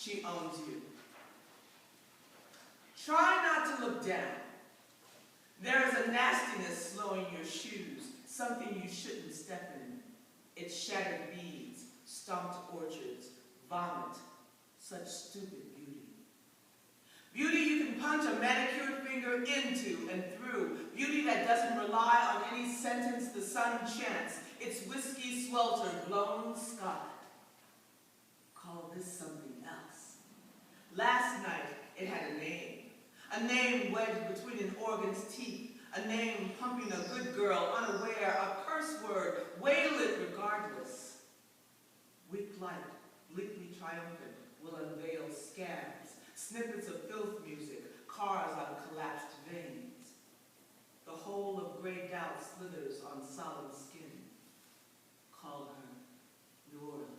she owns you. Try not to look down. There is a nastiness slowing your shoes, something you shouldn't step in. It's shattered beads, stomped orchards, vomit, such stupid beauty. Beauty you can punch a manicured finger into and through. Beauty that doesn't rely on any sentence the sun chants. It's whiskey sweltered, blown sky. Call this something else. Last night it had a name wedged between an organ's teeth, a name pumping a good girl unaware, a curse word, wail it regardless. Weak light, bleakly triumphant, will unveil scabs, snippets of filth music, cars on collapsed veins. The whole of gray doubt slithers on solid skin. Call her New Orleans.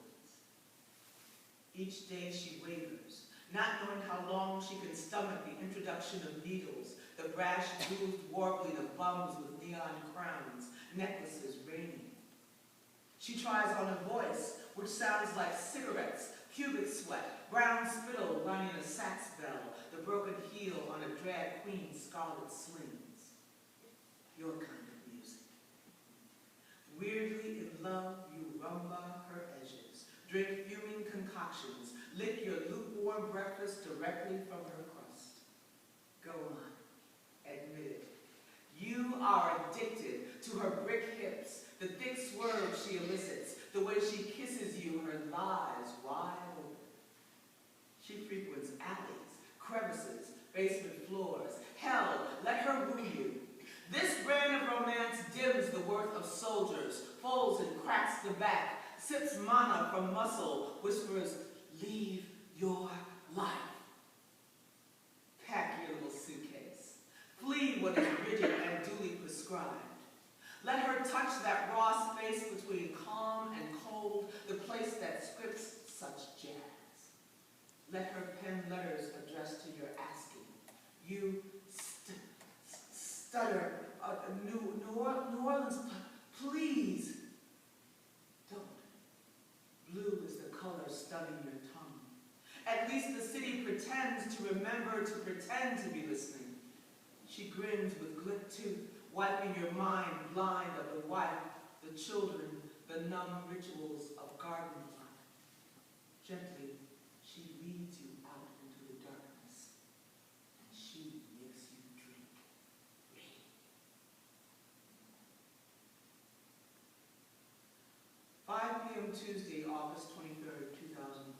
Each day she wavers, not knowing how long she can stomach the introduction of needles, the brash, bruised warbling of bums with neon crowns, necklaces raining. She tries on a voice, which sounds like cigarettes, pubic sweat, brown spittle lining a sax bell, the broken heel on a drag queen's scarlet slings. Your kind of music. Weirdly in love, you rumba her edges, drink fuming concoctions, lick your lukewarm breakfast directly from her crust. Go on, admit it. You are addicted to her brick hips, the thick swerve she elicits, the way she kisses you, her lies wide open. She frequents alleys, crevices, basement floors. Hell, let her woo you. This brand of romance dims the worth of soldiers, folds and cracks the back, sips mana from muscle, whispers, leave your life. Pack your little suitcase. Flee what is rigid and duly prescribed. Let her touch that raw space between calm and cold, the place that scripts such jazz. Let her pen letters addressed to your asking. You stutter, New Orleans, please. Don't. Blue is the color stunning your tongue. At least the city pretends to remember to pretend to be listening. She grins with glit tooth, wiping your mind blind of the wife, the children, the numb rituals of garden life. Gently, she leads you out into the darkness, and she makes you drink rain. p.m. Tuesday, August 23rd, 2005.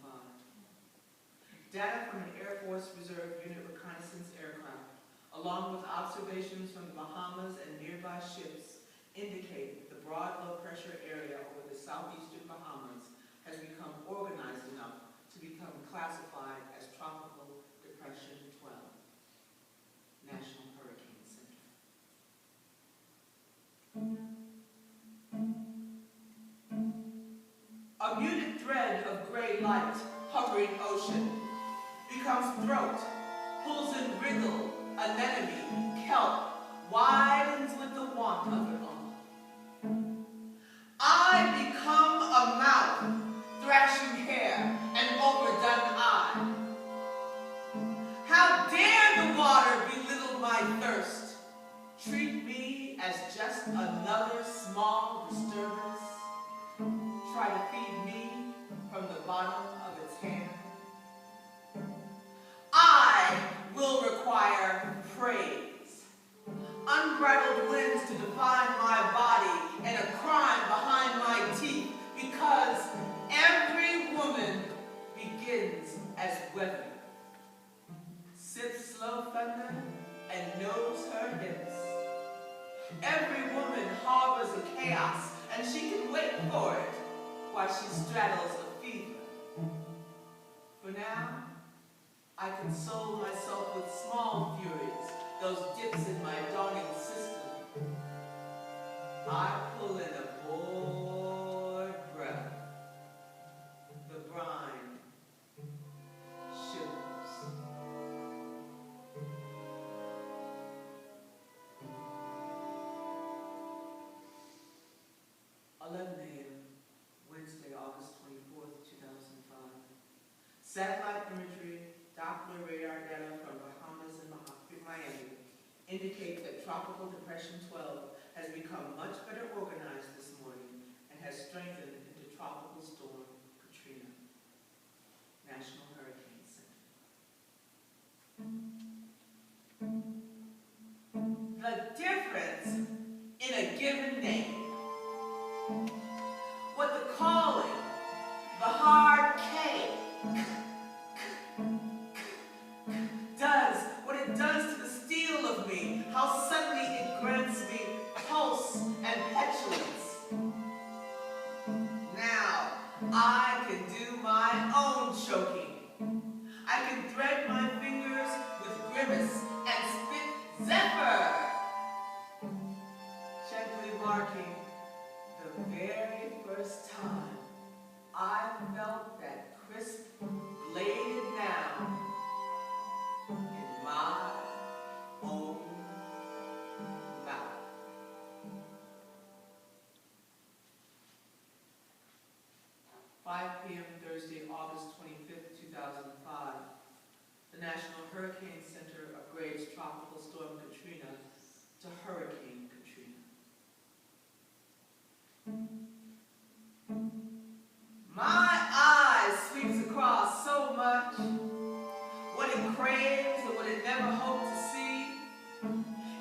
Data from an Air Force Reserve Unit reconnaissance aircraft, along with observations from the Bahamas and nearby ships, indicate that the broad low-pressure area over the southeastern Bahamas has become organized enough to become classified as Tropical Depression 12, National Hurricane Center. A muted thread of gray light, hovering ocean, becomes throat, pulls in wriggle, anemone, kelp, widens with the want of it all. I become a mouth, thrashing hair, and overdone eye. How dare the water belittle my thirst, treat me as just another small disturbance, try to feed me from the bottom of its hand. I will require praise, unbridled winds to define my body, and a crime behind my teeth, because every woman begins as weather, sips slow thunder, and knows her hips. Every woman harbors a chaos, and she can wait for it while she straddles a fever. For now, I console myself with small furies, those dips in my dawning system. I pull in a bored breath. The brine shivers. Satellite imagery, Doppler radar data from Bahamas and Miami indicate that Tropical Depression 12 has become much better organized this morning and has strengthened into Tropical Storm Katrina. National Hurricane Center. The difference in a given name, what the calling, the hard K, does, what it does to the steel of me, how suddenly it grants me pulse and petulance. Now, I can do my own choking. I can thread my fingers with grimace and spit zephyr, gently marking the very first time I felt that crisp, bladed noun in my own mouth. "5 p.m. Thursday, August 25th, 2005. The National Hurricane Center upgrades Tropical Storm Katrina to Hurricane Katrina. My eye sweeps across so much, what it craves and what it never hoped to see.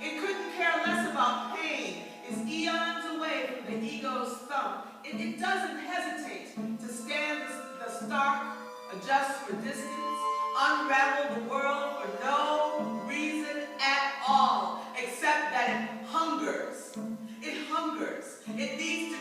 It couldn't care less about pain, is eons away from the ego's thump. It doesn't hesitate to stand the stark, adjust for distance, unravel the world for no reason at all, except that it hungers. It hungers. It needs to